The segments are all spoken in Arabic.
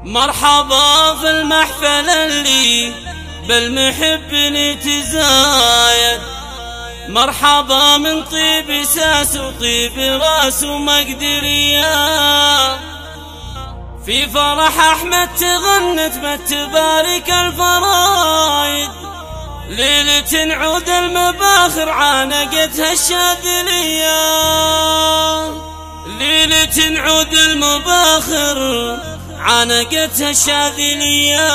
مرحبا في المحفل اللي بالمحب نتزايد، مرحبا من طيب ساس وطيب راس ومقدرية، في فرح أحمد تغنت بتبارك الفرايد، ليلة عود المباخر عانقتها الشاذلية، ليلة عود المباخر عانقتها الشاذلية.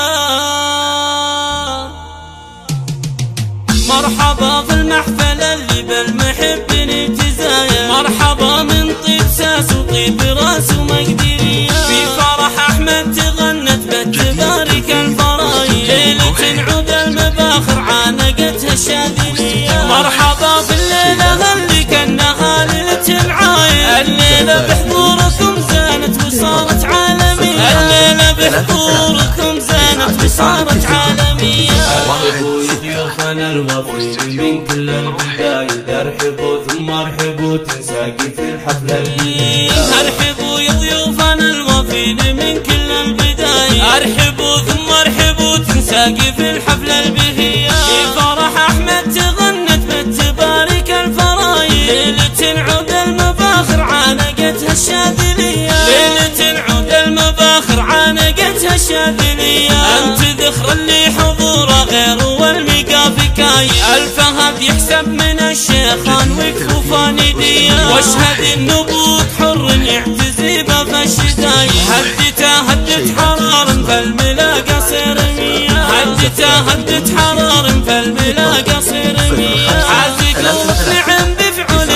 مرحبا في المحفل اللي بالمحب نتزايد، مرحبا من طيب ساس وطيب راس ومقدرية، في فرح أحمد تغنت بتبارك الفرايد، ليلة عود المباخر عانقتها الشاذلية. مرحبا بالليلة اللي كانها ليلة العايد، الليلة بحضوركم زانت وصارت عالمية، الليلة بحضوركم زانت وصارت عالمية. ارحبوا ضيوفنا الوفيد من كل البدايد، ارحبوا ثم ارحبوا تنساقي في الحفلة البداية، ارحبوا يا ضيوفنا الوفيد من كل البدايد، ارحبوا ثم ارحبوا تنساقي في الحفلة البهية، في فرح أحمد تغنت بتبارك الفرايد، ليلة عود المباخر عانقتها الشاذلية، ليلة عود المباخر عانقتها الشاذلية. أنت ذخر اللي حضوره غير والميقا فكاي، الفهد يحسب من الشيخان وكفوفان يدية، واشهد النبوت حر يعتزي باب الشداي، هدت حرار فالملاقى صير مية، هدت حرار فالملاقى صير مية، عازق ومقنع بفعل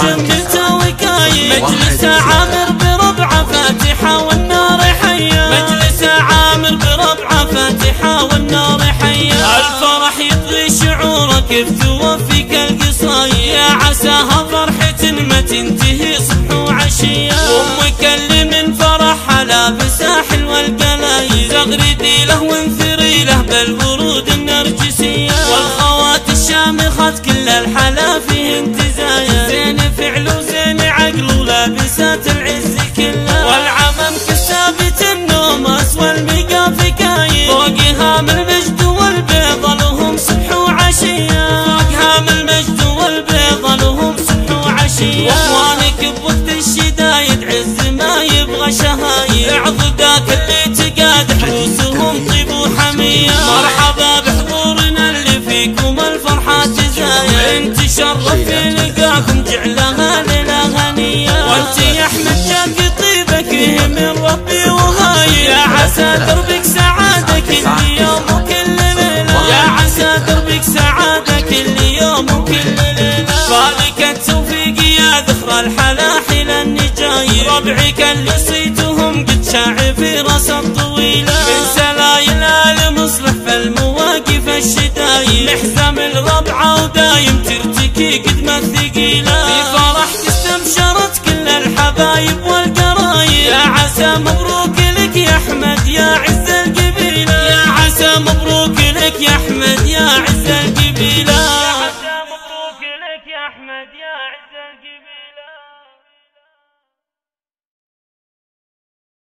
مجملته وكاي، مجلس عامر بربع فاتحة والنار حية، مجلس عامر بربع فاتحة والنار حية، الفرح يطغي شعورك كيف توفيك القصايا، يا عساها فرحة ما تنتهي صبح وعشية، ومكلم من فرحها لابس ساحل والقلايد، زغردي له وانثري له بالورود النرجسية، والخوات الشامخات كل الحلا فيه انتزايا، زين فعل وزين عقل ولابسات العز كلها، والعمم كالثابت النوم اسوى الميقا فكايد، فوقها من المجد والبيض لهم صبح وعشية، فوقها من المجد والبيض لهم صبح وعشية، واخوانك بوقت الشدايد عز ما يبغى شهايد، اعضداك اللي تقاد حروسهم طيب وحمية، مرحبا بحضورنا اللي فيكم الفرحة تزايد، انت شرف في لقاكم جعلها ليلة غنية، وانت يا احمد جاك طيبك من ربي وهاي، يا عسى دربك سعادة كل يوم وكل ليلة، يا عسى دربك سعادة كل يوم وكل ليلة، فالك التوفيق يا ذخر الحلاحل النجايل، ربعك اللي صيتهم قد شاع في راس الطويلة، من سلايل آل مصلح في المواقف الشدايل، محزم الربعة ودايم ترتكي قدم الثقيلة، في فرحك استبشرت كل الحبايب والقرايب، يا عسى مبروك لك يا أحمد يا عز القبيلة، يا عسى